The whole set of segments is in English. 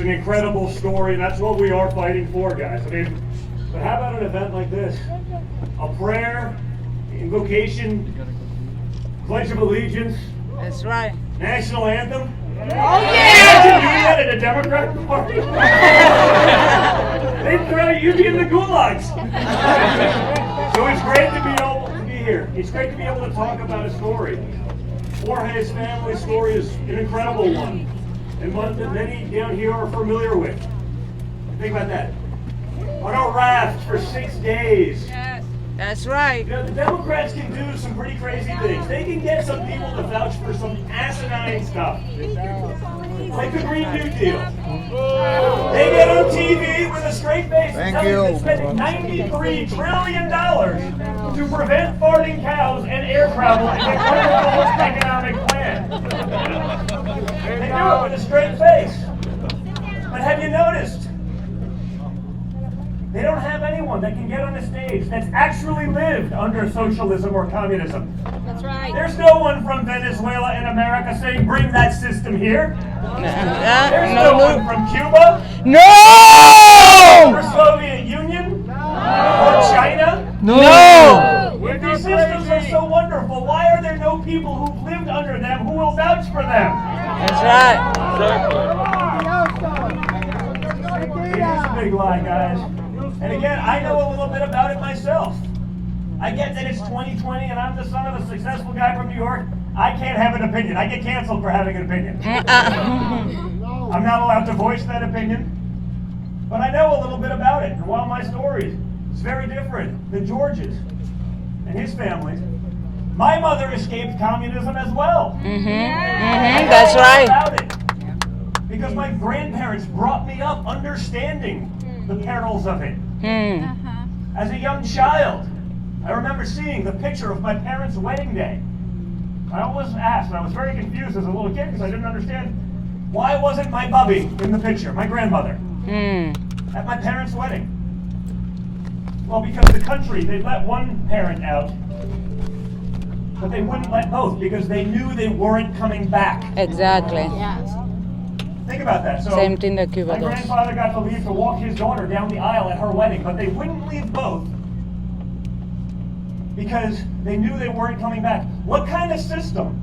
Incredible story, and that's what we are fighting for, guys. I mean, but how about an event like this? A prayer, invocation, Pledge of Allegiance. That's right. National anthem. Oh yeah! Imagine doing that at a Democrat party. They'd throw you in the gulags. So it's great to be able to be here. It's great to be able to talk about a story. Jorge's family story is an incredible one, and one that many down here are familiar with. Think about that. On a raft for 6 days. Yes, that's right. You know, the Democrats can do some pretty crazy things. They can get some people to vouch for some asinine stuff. Like the Green New Deal. They get on TV with a straight face and tell you they're spending $93 trillion to prevent farting cows and air travel and get rid of the whole economic plan. They do it with a straight face. But have you noticed? They don't have anyone that can get on a stage that's actually lived under socialism or communism. That's right. There's no one from Venezuela in America saying, bring that system here. There's no one from Cuba. No! Or Soviet Union. Or China. No! If these systems are so wonderful, why are there no people who've lived under them who will vouch for them? That's right. It's a big lie, guys. And again, I know a little bit about it myself. I get that it's 2020 and I'm the son of a successful guy from New York. I can't have an opinion. I get canceled for having an opinion. I'm not allowed to voice that opinion. But I know a little bit about it. And while my story is very different than George's and his family's, my mother escaped communism as well. That's right. About it. Because my grandparents brought me up understanding the perils of it. As a young child, I remember seeing the picture of my parents' wedding day. I always asked, and I was very confused as a little kid because I didn't understand, why wasn't my bubby in the picture, my grandmother, at my parents' wedding? Well, because the country, they let one parent out, but they wouldn't let both because they knew they weren't coming back. Exactly. Think about that. So Same thing that Cuba my does. grandfather got to leave to walk his daughter down the aisle at her wedding, but they wouldn't leave both because they knew they weren't coming back. What kind of system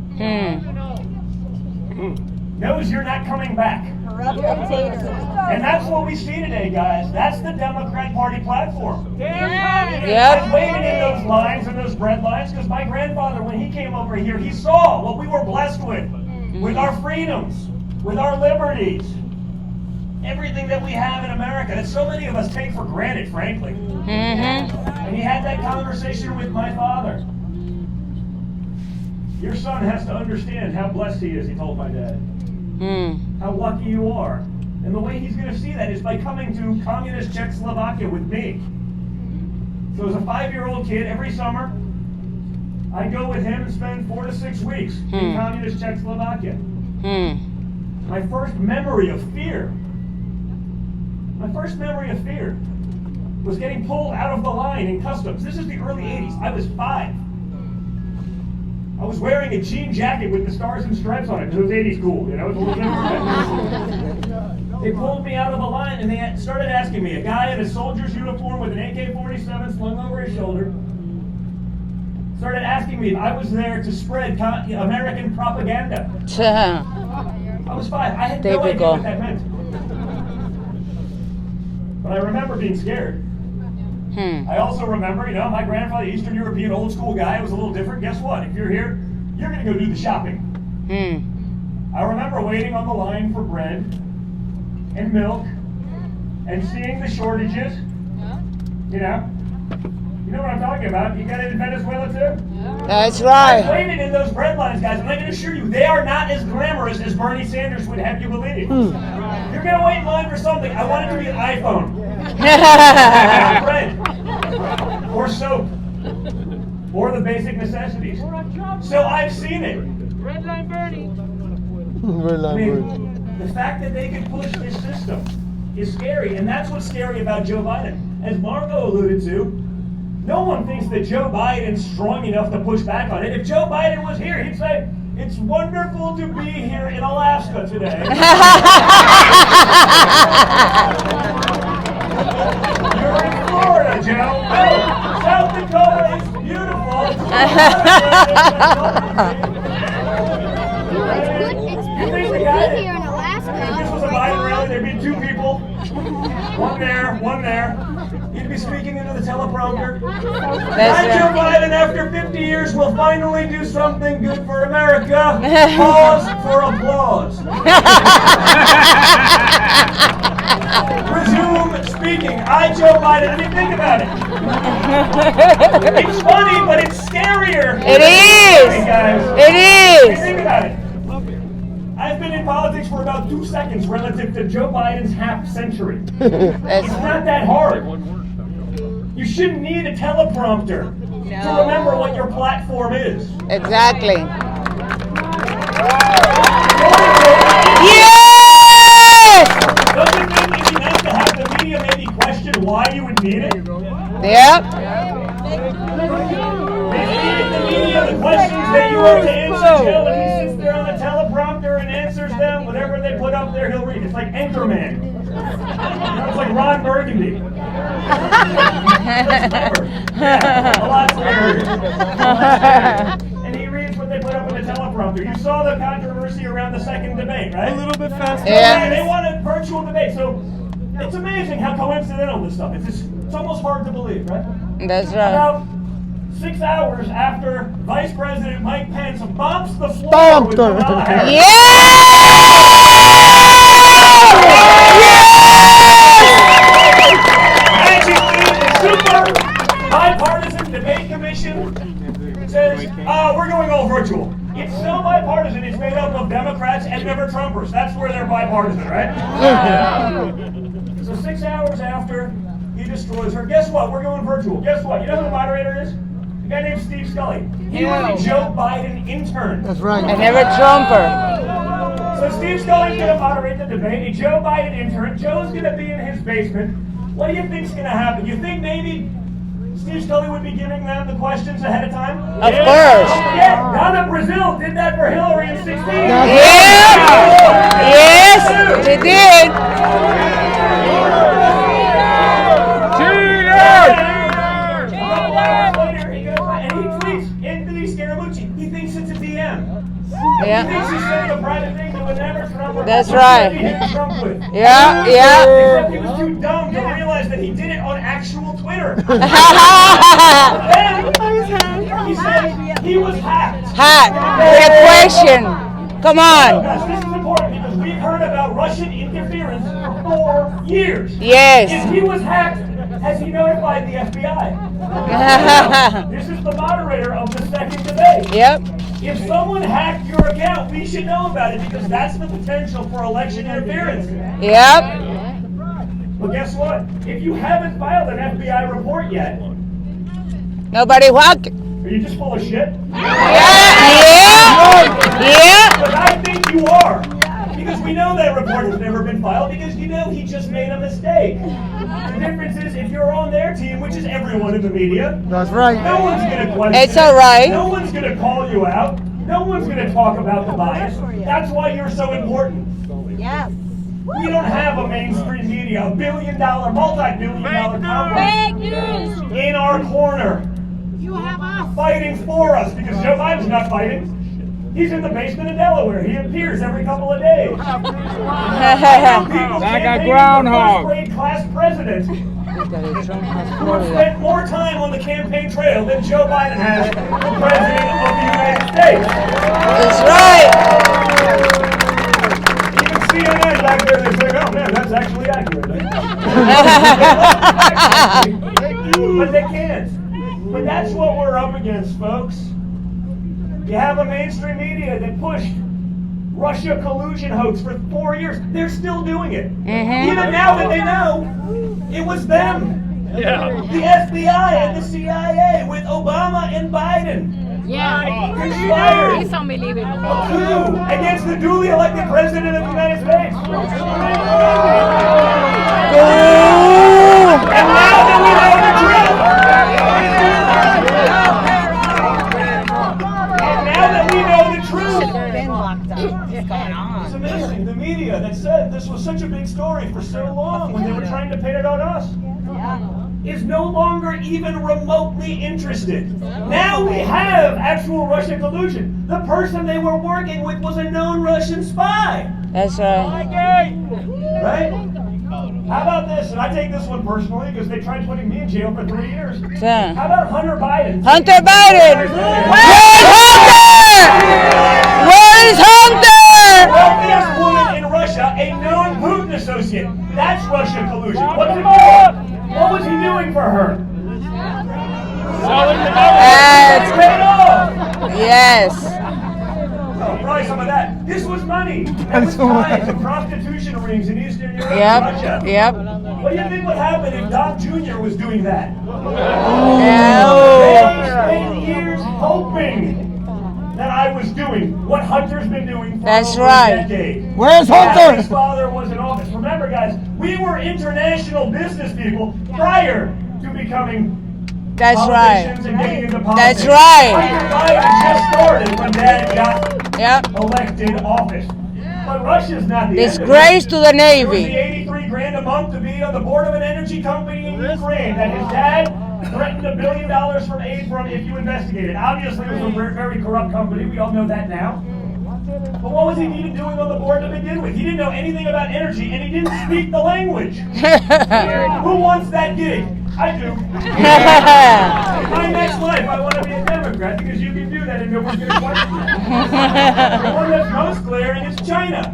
knows you're not coming back? And that's what we see today, guys. That's the Democrat Party platform. I waited in those lines and those bread lines because my grandfather, when he came over here, he saw what we were blessed with our freedoms, with our liberties, everything that we have in America that so many of us take for granted, frankly. And he had that conversation with my father. Your son has to understand how blessed he is, he told my dad. How lucky you are. And the way he's going to see that is by coming to communist Czechoslovakia with me. So as a 5-year-old kid, every summer, I'd go with him and spend 4 to 6 weeks in communist Czechoslovakia. My first memory of fear was getting pulled out of the line in customs. This is the early 80s. I was 5. I was wearing a jean jacket with the stars and stripes on it because it was 80s cool, you know, it was a little different. They pulled me out of the line and they started asking me, a guy in a soldier's uniform with an AK-47 slung over his shoulder, started asking me if I was there to spread American propaganda. I was 5. I had no idea what that meant. But I remember being scared. I also remember, you know, my grandfather, Eastern European, old school guy, was a little different. Guess what? If you're here, you're going to go do the shopping. I remember waiting on the line for bread and milk and seeing the shortages. You know what I'm talking about. You got it in Venezuela too? That's right. I waited in those bread lines, guys, and I can assure you, they are not as glamorous as Bernie Sanders would have you believe. You're going to wait in line for something. I want it to be an iPhone. Bread. Or soap. or the basic necessities. So I've seen it. Red line Bernie. I mean, the fact that they can push this system is scary, and that's what's scary about Joe Biden. As Marco alluded to, no one thinks that Joe Biden's strong enough to push back on it. If Joe Biden was here, he'd say, "It's wonderful to be here in Alaska today." You're in Florida, Joe. South Dakota is beautiful. It's good to be here in Alaska. If this was a Biden rally, there'd be two people. One there, one there. He'd be speaking into the teleprompter. Joe Biden, after 50 years, will finally do something good for America. Pause for applause. Resume speaking. I, Joe Biden. I mean, think about it. It's funny, but it's scarier. It is. Hey, guys. It is. Think about it. I've been in politics for about 2 seconds relative to Joe Biden's half century. It's not that hard. You shouldn't need a teleprompter to remember what your platform is. Exactly. Yes! Don't you think it'd be nice to have the media maybe question why you would need it? Yep. They feed the media the questions that you have to answer, Joe, and he sits there on the teleprompter and answers them. Whatever they put up there, he'll read. It's like Anchorman. It's like Ron Burgundy. Yeah, a lot scarier. And he reads what they put up in the teleprompter. You saw the controversy around the second debate, right? A little bit faster. Yeah. They want a virtual debate. So it's amazing how coincidental this stuff is. It's almost hard to believe, right? That's right. About 6 hours after Vice President Mike Pence bumps the floor with Kamala Harris. Magically, the super bipartisan debate commission says, we're going all virtual. It's so bipartisan, it's made up of Democrats and never-Trumpers. That's where they're bipartisan, right? So 6 hours after he destroys her, guess what? We're going virtual. Guess what? You know who the moderator is? A guy named Steve Scully. He was a Joe Biden intern. That's right. I never Trumper. So Steve Scully's going to moderate the debate. A Joe Biden intern. Joe's going to be in his basement. What do you think's going to happen? You think maybe Steve Scully would be giving them the questions ahead of time? Of course. Yeah, Donna Brazil did that for Hillary in 16. Yeah. Yes, she did. Yeah. He thinks he's saying a private thing that would never Trump would That's right. Trump with. Yeah, yeah. Except he was too dumb to realize that he did it on actual Twitter. Then he said he was hacked. Hack. Good question. Come on. Guys, this is important because we've heard about Russian interference for 4 years. Yes. If he was hacked, has he notified the FBI? This is the moderator of the second debate. Yep. If someone hacked your account, we should know about it because that's the potential for election interference. Yep. But guess what? If you haven't filed an FBI report yet, Nobody walked. are you just full of shit? Yeah. But I think you are. Because we know that report has never been filed because you know he just made a mistake. The difference is if you're on their team, which is everyone in the media, That's right. no one's going to question It's all right. No one's going to call you out. No one's going to talk about the bias. That's why you're so important. Yes. We don't have a mainstream media, a billion-dollar, multi-billion-dollar company in our corner You have us. fighting for us because Joe Biden's not fighting. He's in the basement in Delaware. He appears every couple of days. Like a groundhog. First-grade class president who Trump has have Florida. spent more time on the campaign trail than Joe Biden has, the president of the United States. That's right. Even CNN back there, they say, oh man, that's actually accurate. But they can't. But that's what we're up against, folks. You have a mainstream media that pushed Russia collusion hoax for 4 years. They're still doing it. Even now that they know it was them. The FBI and the CIA with Obama and Biden conspired It's unbelievable. a coup against the duly elected president of the United States. And now that we know the truth, it's amazing. The media that said this was such a big story for so long when they were trying to pin it on us is no longer even remotely interested. Now we have actual Russian collusion. The person they were working with was a known Russian spy. That's right. Right? How about this? And I take this one personally because they tried putting me in jail for 3 years. Yeah. How about Hunter Biden? Hunter Biden! Where is Hunter? Wealthiest woman in Russia, a known Putin associate. That's Russian collusion. What's it for? What was he doing for her? Yes. Paid off. Yes. Oh, probably some of that. This was money. That was tied to prostitution rings in Eastern Europe and Russia. Yep. What do you think would happen if Dom Jr. was doing that? Oh. They spent years hoping that I was doing what Hunter's been doing for That's over right. a decade. Where's Hunter? His father was in office. Remember, guys, we were international business people prior to becoming That's right. politicians and getting into politics. That's right. Hunter Biden just started when Dad got Yep. elected office. But Russia's not the end of it. Disgrace to the It was the Navy. 83 grand a month to be on the board of an energy company in Ukraine that his dad threatened $1 billion from aid from if you investigated. Obviously, it was a very corrupt company. We all know that now. But what was he even doing on the board to begin with? He didn't know anything about energy, and he didn't speak the language. Who wants that gig? I do. In my next life, I want to be a Democrat because you can do that and no one's going to question it. The one that's most glaring is China,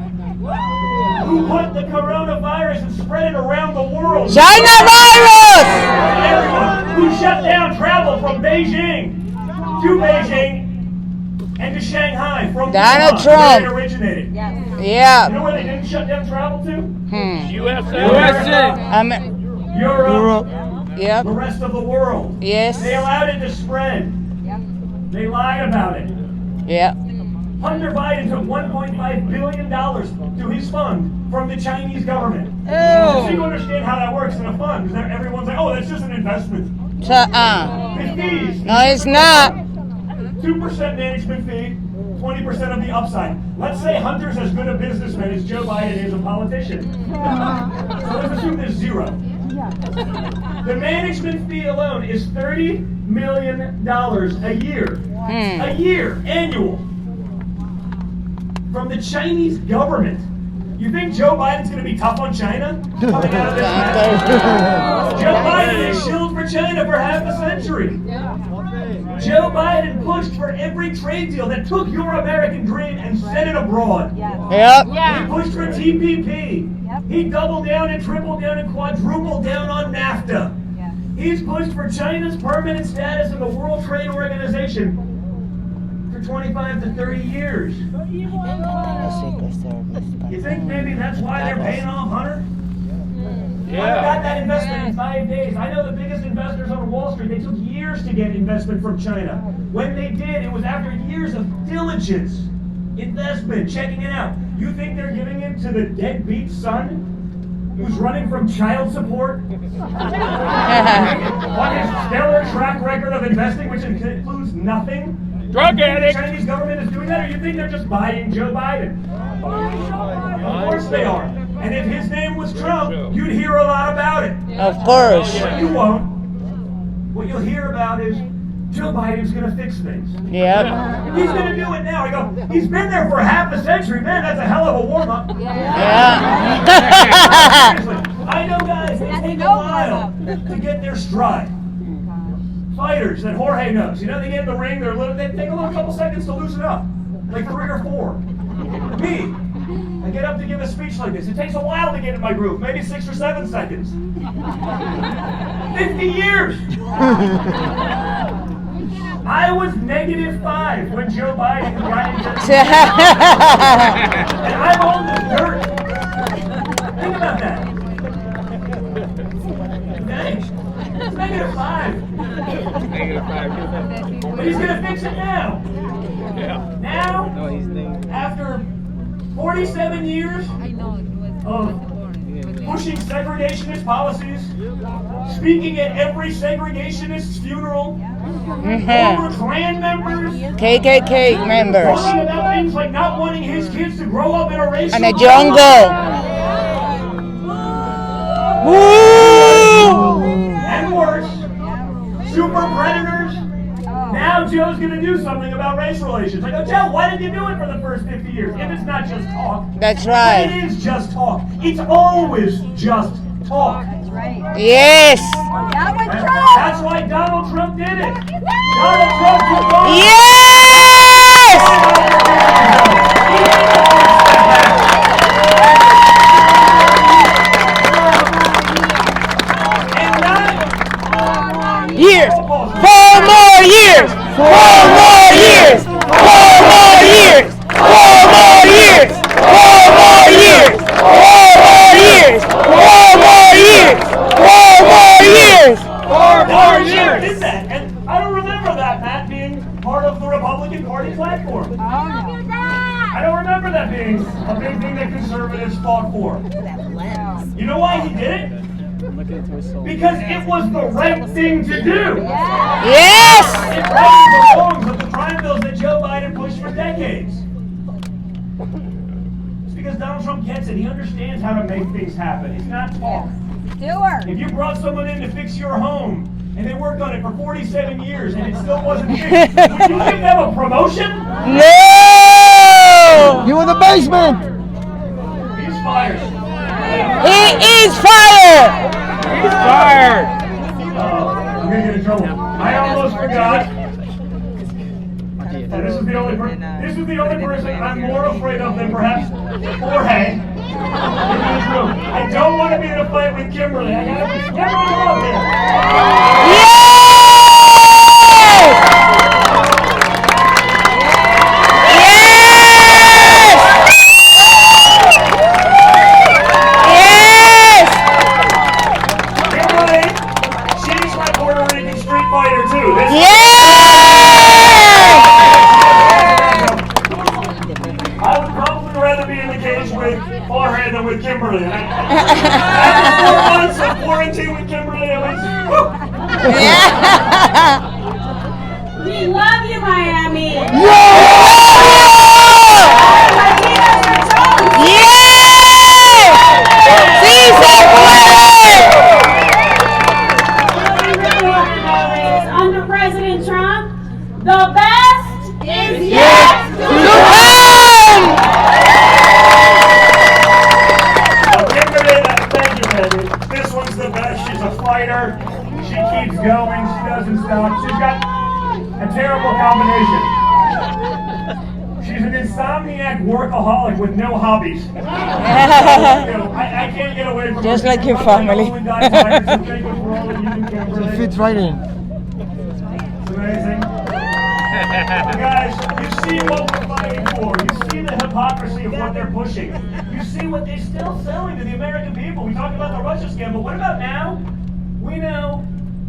who put the coronavirus and spread it around the world. China virus! Everyone who shut down travel from Beijing to Beijing and to Shanghai from Donald Cuba, Trump. where it originated. You Yeah. know where they didn't shut down travel to? USA. Europe, Yep. the rest of the world. Yes. They allowed it to spread. They lied about it. Yep. Hunter Biden took $1.5 billion to his fund from the Chinese government. So you understand how that works in a fund, because everyone's like, oh, that's just an investment. It's fees. No, it's not. 2% management fee, 20% of the upside. Let's say Hunter's as good a businessman as Joe Biden is a politician. So let's assume there's zero. The management fee alone is $30 million a year. A year, annual. From the Chinese government. You think Joe Biden's going to be tough on China coming out of this mess? Joe Biden is shielded for China for half a century. Joe Biden pushed for every trade deal that took your American dream and sent it abroad. Yep. He pushed for TPP. He doubled down and tripled down and quadrupled down on NAFTA. He's pushed for China's permanent status in the World Trade Organization for 25 to 30 years. You think maybe that's why they're paying off Hunter? Hunter got that investment in 5 days. I know the biggest investors on Wall Street, they took years to get investment from China. When they did, it was after years of diligence, investment, checking it out. You think they're giving it to the deadbeat son who's running from child support on his stellar track record of investing, which includes nothing? Drug addict. The Chinese government is doing that, or you think they're just buying Joe Biden? Of course they are. And if his name was Trump, you'd hear a lot about it. Of course. But you won't. What you'll hear about is Joe Biden's going to fix things. Yep. He's going to do it now. I go, he's been there for half a century. Man, that's a hell of a warm-up. Yeah. Seriously, I know guys, they take a while to get their stride. Fighters that Jorge knows. You know, they get in the ring, they take a little couple seconds to loosen up. Like 3 or 4. Me, I get up to give a speech like this. It takes a while to get in my groove, maybe 6 or 7 seconds. 50 years! I was -5 when Joe Biden got into and I'm on the dirt. Think about that. Okay? But he's gonna fix it now. Now, after 47 years of pushing segregationist policies, speaking at every segregationist's funeral, former Klan members, KKK members. talking about things like not wanting his kids to grow up in a racial And a jungle. Woo! and worse, super predators. Now Joe's gonna do something about race relations. I go, Joe, why did you do it for the first 50 years? If it's not just talk. That's But right. it is just talk. It's always just talk. Yes. That's why Donald Trump did it. Donald Trump took on. Yes. Years. 4 more years. 4 more years. 4 more years. 4 more years. 4 more years. 4 more years. 4 more years. 4 more years. 4 more years. Did that. And I don't remember that, Matt, being part of the Republican Party platform. I don't remember that being a big thing that conservatives fought for. You know why he did it? Because it was the right thing to do. Yes. It righted the wrongs of the crime bills that Joe Biden pushed for decades. It's because Donald Trump gets it. He understands how to make things happen. It's not talk. If you brought someone in to fix your home and they worked on it for 47 years and it still wasn't fixed, would you give them a promotion? No. You in the basement! He's fired. He is fired. He's fired. I'm gonna get in trouble. I almost forgot. And this is the only person I'm more afraid of than perhaps Jorge in this room. I don't want to be in a fight with Kimberly. I gotta put Kimberly up here. Kimberly, she's my Puerto Rican street fighter too. I would probably rather be in the cage with Jorge than with Kimberly. After 4 months of quarantine with Kimberly, I was, We love you, Miami. Under President Trump, the best is yet to come. Kimberly, thank you, baby. This one's the best. She's a fighter. She keeps going. She doesn't stop. She's got a terrible combination. She's an insomniac workaholic with no hobbies. I can't get away from Just her. like your I'm family. rolling dice fighters, so thank you for all of you, Kimberly. It fits right in. It's amazing. Guys, you see what we're fighting for. You see the hypocrisy of what they're pushing. You see what they're still selling to the American people. We talked about the Russia scam, but what about now? We know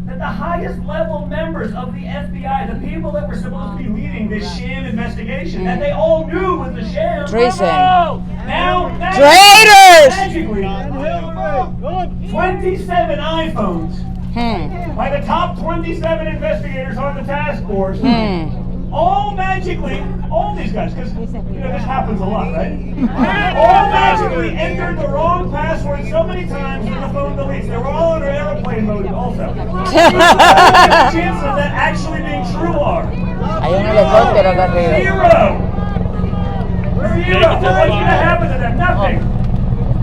that the highest level members of the FBI, the people that were supposed to be leading this sham investigation, that they all knew was a sham. Treason. Now, Traitors. magically, 27 iPhones by the top 27 investigators on the task force. All magically, all these guys, because this happens a lot, right? All magically entered the wrong password so many times that the phone deletes. They were all under airplane mode also. What are the chances of that actually being true are? Hay un helicóptero acá arriba. Zero! Zero! What's going to happen to them? Nothing.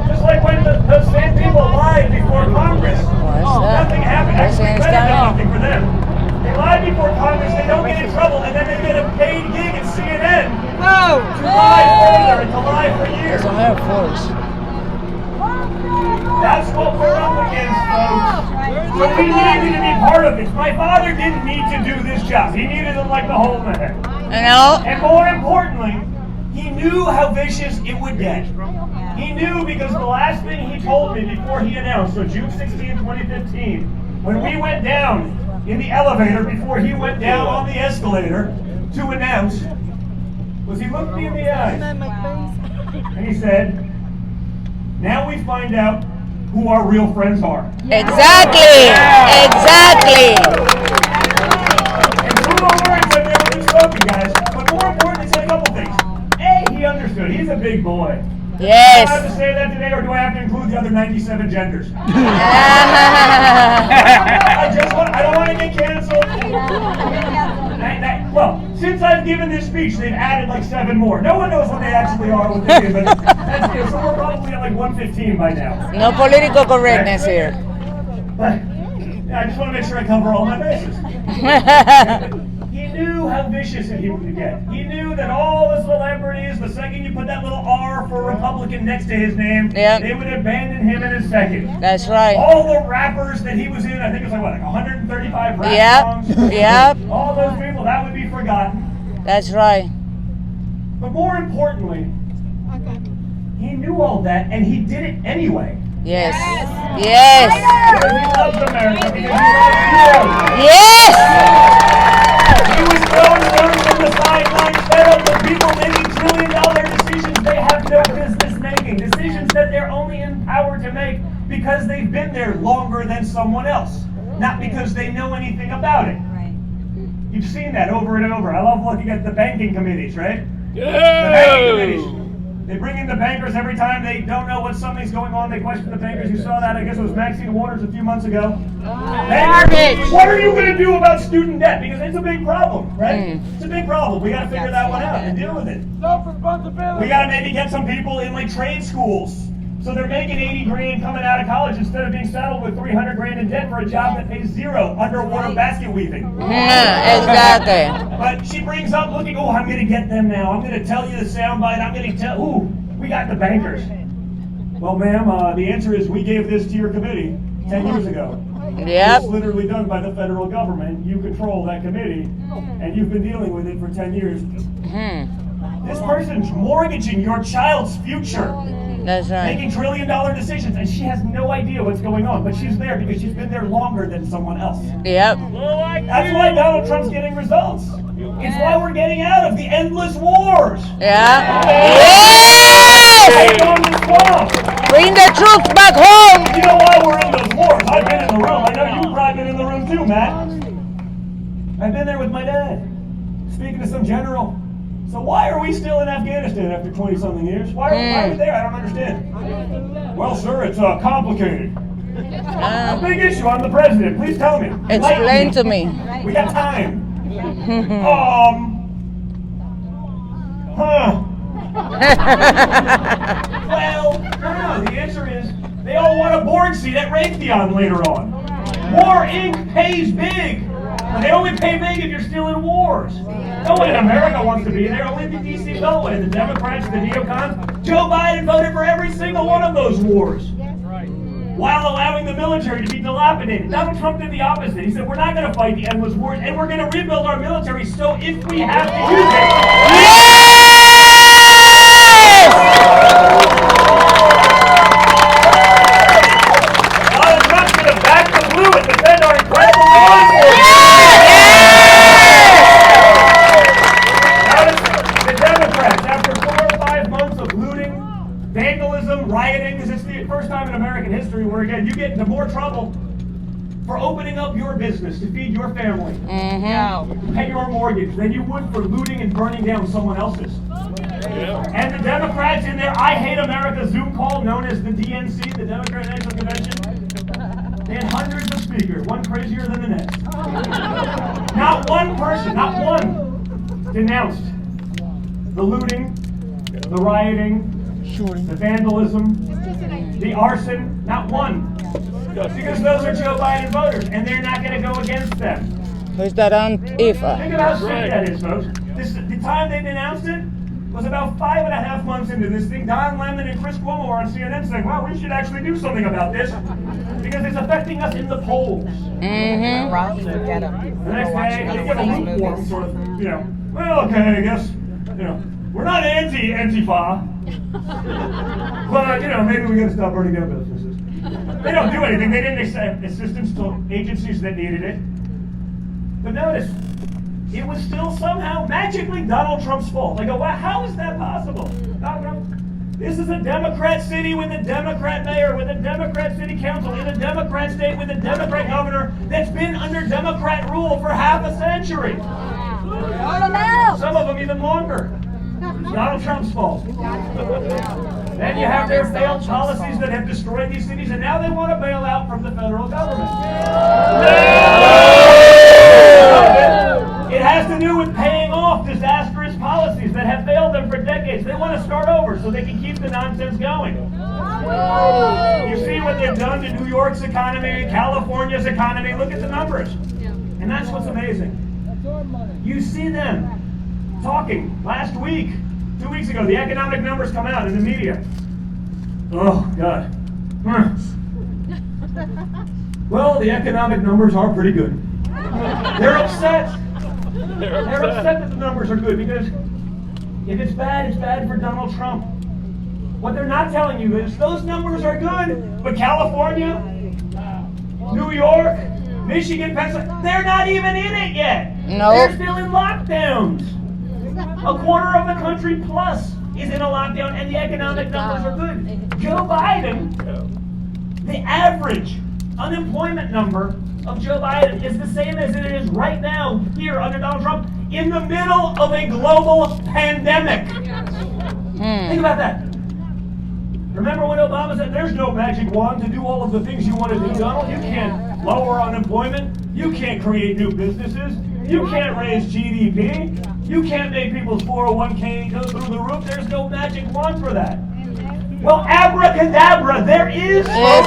Just like when those same people lied before Congress. Nothing happened. Actually, better than nothing for them. They lie before Congress, they don't get in trouble, and then they get a paid gig at CNN to lie further and to lie for years. It's an Air Force. That's what we're up against, folks. So we needed to be part of this. My father didn't need to do this job. He needed it like the hole in the head. You know? And more importantly, he knew how vicious it would get. He knew because the last thing he told me before he announced, so June 16, 2015, when we went down in the elevator before he went down on the escalator to announce was he looked me in the eyes and he said, now we find out who our real friends are. Exactly. Exactly. And true words have never been spoken, guys. But more important, he said a couple things. A, he understood. He's a big boy. Do I have to Yes. say that today, or do I have to include the other 97 genders? I don't want to get canceled. Well, since I've given this speech, they've added like 7 more. No one knows what they actually are, what they do, but that's it. So we're probably at like 115 by now. No political correctness here. But yeah, I just want to make sure I cover all my bases. He knew how vicious he would get. He knew that all the celebrities, the second you put that little R for Republican next to his name, Yep. they would abandon him in a second. That's right. All the rappers that he was in, I think it was like 135 rap Yep. songs. Yep. All those people, that would be forgotten. That's right. But more importantly, he knew all that and he did it anyway. Yes. Yes. Because he loves America, because he loves you. Yes. He was thrown from the sidelines, fed up with people making trillion-dollar decisions they have no business making. Decisions that they're only empowered to make because they've been there longer than someone else, not because they know anything about it. You've seen that over and over. I love looking at the banking committees, right? The banking committees. They bring in the bankers every time they don't know what something's going on. They question the bankers. You saw that, I guess it was Maxine Waters a few months ago. Bankers, what are you going to do about student debt? Because it's a big problem, right? It's a big problem. We got to figure that one out and deal with it. We got to maybe get some people in like trade schools. So they're making 80 grand coming out of college instead of being saddled with 300 grand in debt for a job that pays 0 underwater basket weaving. Yeah, exactly. But she brings up looking, oh, I'm going to get them now. I'm going to tell you the soundbite. I'm going to tell, ooh, we got the bankers. Well, ma'am, the answer is we gave this to your committee 10 years ago. Yep. It's literally done by the federal government. You control that committee, and you've been dealing with it for 10 years. This person's mortgaging your child's future. That's right. Making trillion-dollar decisions, and she has no idea what's going on, but she's there because she's been there longer than someone else. Yep. That's why Donald Trump's getting results. It's why we're getting out of the endless wars. Yeah. Stay Yes. on the swamp. Bring the troops back home. You know why we're in those wars? I've been in the room. I know you've probably been in the room too, Matt. I've been there with my dad, speaking to some general. So why are we still in Afghanistan after 20-something years? Why are we there? I don't understand. Well, sir, it's complicated. A big issue. I'm the president. Please tell me. Explain to me. We got time. Well, no. The answer is they all want a board seat at Raytheon later on. War Inc. pays big. But they only pay big if you're still in wars. No one in America wants to be there. Only the D.C. Beltway, the Democrats, the neocons. Joe Biden voted for every single one of those wars. While allowing the military to be dilapidated. Donald Trump did the opposite. He said, we're not going to fight the endless wars, and we're going to rebuild our military, so if we have to use it. Donald Trump's going to back the blue and defend our incredible law enforcement. The Democrats, after 4 or 5 months of looting, vandalism, rioting, because it's the first time in American history where, again, you get into more trouble for opening up your business to feed your family, pay your mortgage, than you would for looting and burning down someone else's. And the Democrats in their I Hate America Zoom call, known as the DNC, the Democratic National Convention, they had hundreds of speakers, one crazier than the next. Not one person, not one, denounced the looting, the rioting, the vandalism, the arson, not one. Because those are Joe Biden voters, and they're not going to go against them. Who's that Aunt Eva? Think of how sick that is, folks. The time they denounced it was about 5.5 months into this thing. Don Lemon and Chris Cuomo were on CNN saying, well, we should actually do something about this because it's affecting us in the polls. The next day, they give a lukewarm sort of, well, okay, I guess, we're not anti-Antifa, but, maybe we got to stop burning down businesses. They don't do anything. They didn't accept assistance to agencies that needed it. But notice, it was still somehow magically Donald Trump's fault. I go, wow, how is that possible? Donald Trump. This is a Democrat city with a Democrat mayor, with a Democrat city council, in a Democrat state with a Democrat governor that's been under Democrat rule for half a century. Some of them even longer. It's Donald Trump's fault. Then you have their failed policies that have destroyed these cities, and now they want to bail out from the federal government. It has to do with paying off disastrous policies that have failed them for decades. They want to start over so they can keep the nonsense going. You see what they've done to New York's economy, California's economy. Look at the numbers. And that's what's amazing. You see them talking last week, 2 weeks ago, the economic numbers come out in the media. Oh, God. Well, the economic numbers are pretty good. They're upset. They're upset that the numbers are good because if it's bad for Donald Trump. What they're not telling you is those numbers are good, but California, New York, Michigan, Pennsylvania, they're not even in it yet. No. They're still in lockdowns. A quarter of the country plus is in a lockdown, and the economic numbers are good. Joe Biden, the average unemployment number of Joe Biden is the same as it is right now here under Donald Trump in the middle of a global pandemic. Think about that. Remember when Obama said there's no magic wand to do all of the things you want to do, Donald? You can't lower unemployment. You can't create new businesses. You can't raise GDP. You can't make people's 401k go through the roof. There's no magic wand for that. Well, abracadabra, there is. Yes.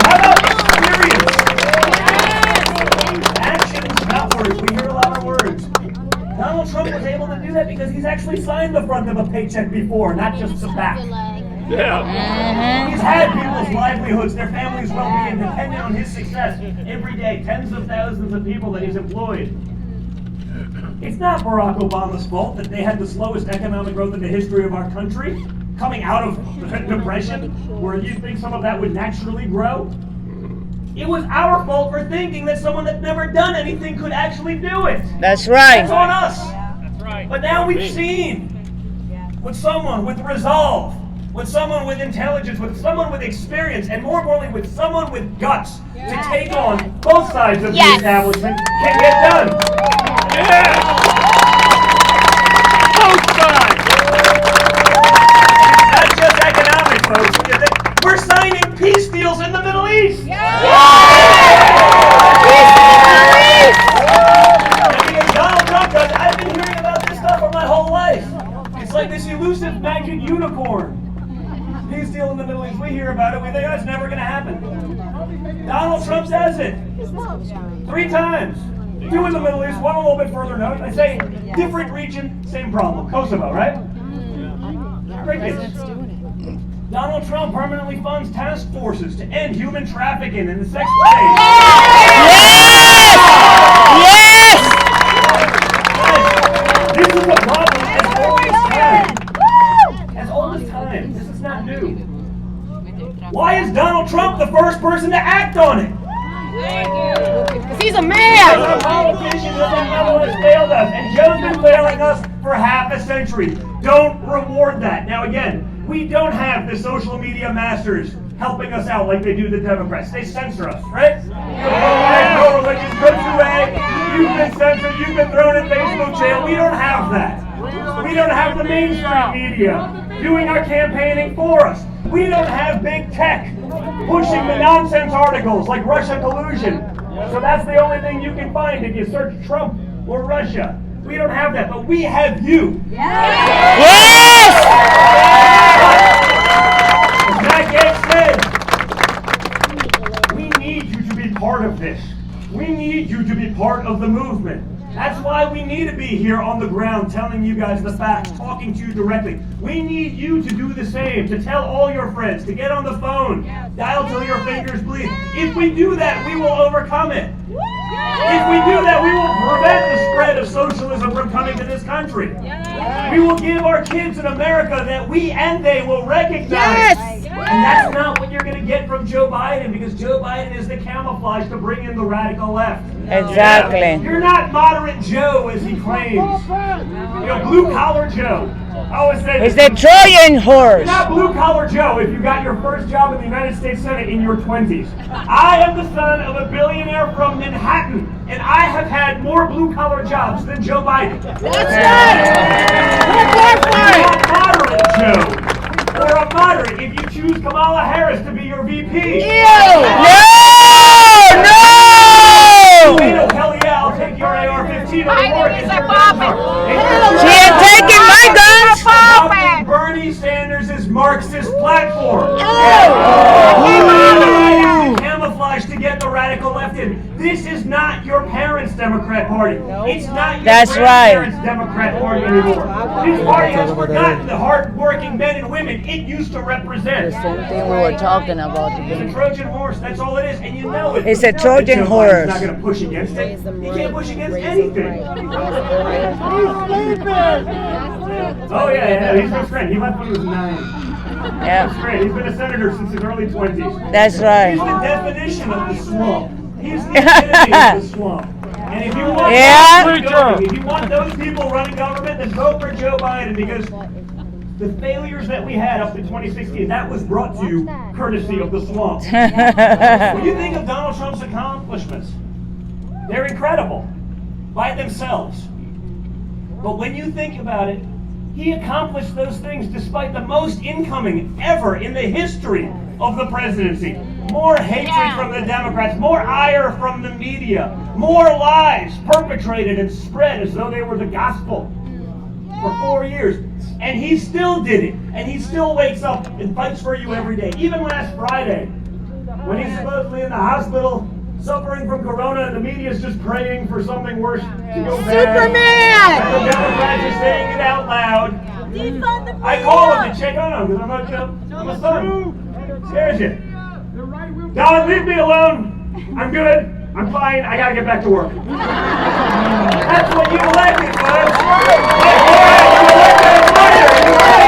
How about experience? Actions, not words. We hear a lot of words. Donald Trump was able to do that because he's actually signed the front of a paycheck before, not just the back. Yeah. He's had people's livelihoods, their families' well-being dependent on his success every day. Tens of thousands of people that he's employed. It's not Barack Obama's fault that they had the slowest economic growth in the history of our country, coming out of the Depression, where you think some of that would naturally grow. It was our fault for thinking that someone that's never done anything could actually do it. That's right. It's on us. That's right. But now we've seen with someone with resolve, with someone with intelligence, with someone with experience, and more importantly, with someone with guts to take on both sides of the establishment can get done. Yeah. Both sides. It's not just economic, folks. We're signing peace deals in the Middle East. And because Donald Trump does, I've been hearing about this stuff for my whole life. It's like this elusive magic unicorn. Peace deal in the Middle East. We hear about it. We think, oh, it's never going to happen. Donald Trump says it 3 times. 2 in the Middle East, 1 a little bit further north. I say different region, same problem. Kosovo, right? Crickets. Donald Trump permanently funds task forces to end human trafficking and the sex trade. Yes! This is a problem as old as time. As old as time. This is not new. Why is Donald Trump the first person to act on it? He's a Because man! our politicians at that level has failed us, and Joe's been failing us for half a century. Don't reward that. Now again, we don't have the social media masters helping us out like they do the Democrats. They censor us, right? No religion, puts away. You've been censored. You've been thrown in Facebook jail. We don't have that. We don't have the mainstream media doing our campaigning for us. We don't have big tech pushing the nonsense articles like Russia collusion. So that's the only thing you can find if you search Trump or Russia. We don't have that, but we have you. Yes! As Matt Gaetz said, we need you to be part of this. We need you to be part of the movement. That's why we need to be here on the ground telling you guys the facts, talking to you directly. We need you to do the same, to tell all your friends, to get on the phone, dial till your fingers bleed. If we do that, we will overcome it. If we do that, we will prevent the spread of socialism from coming to this country. We will give our kids an America that we and they will recognize. Yes. And that's not what you're going to get from Joe Biden, because Joe Biden is the camouflage to bring in the radical left. Exactly. You're not moderate Joe, as he claims. You know, blue-collar Joe. I always say It's the Trojan you're horse. not blue-collar Joe if you got your first job in the United States Senate in your 20s. I am the son of a billionaire from Manhattan, and I have had more blue-collar jobs than Joe Biden. That's right. You're not moderate Joe. Or a moderate if you choose Kamala Harris to be your VP. No! Hell yeah, I'll take your AR-15 or more. She ain't taking my guns. Adopting Bernie Sanders' Marxist platform. Camouflage to get the radical left in. This is not your parents' Democrat Party. It's not your That's right. grandparents' Democrat Party anymore. This party has forgotten the hard-working men and women it used to represent. Same thing we were talking about. It's a Trojan horse, that's all it is, and you know it. It's You a know Trojan that Joe horse. Biden's not going to push against it. He can't push against anything. Oh yeah, he's my friend. He left when he was 9. That's Yeah, great. He's been a senator since his early 20s. that's He's right. the definition of the swamp. He's the epitome of the swamp. And if you want if you want those people running government, then vote for Joe Biden, because the failures that we had up to 2016, that was brought to you courtesy of the swamp. When you think of Donald Trump's accomplishments, they're incredible by themselves. But when you think about it, he accomplished those things despite the most incoming ever in the history of the presidency. More hatred from the Democrats, more ire from the media, more lies perpetrated and spread as though they were the gospel for 4 years. And he still did it. And he still wakes up and fights for you every day. Even last Friday, when he's supposedly in the hospital suffering from corona, and the media's just praying for something worse to go bad. Superman! And the Democrats are saying it out loud. I call him to check on him because I'm a son. Scares you. Don, leave me alone. I'm good. I'm fine. I gotta get back to work. That's what you elected, folks. Like, you elected a fighter.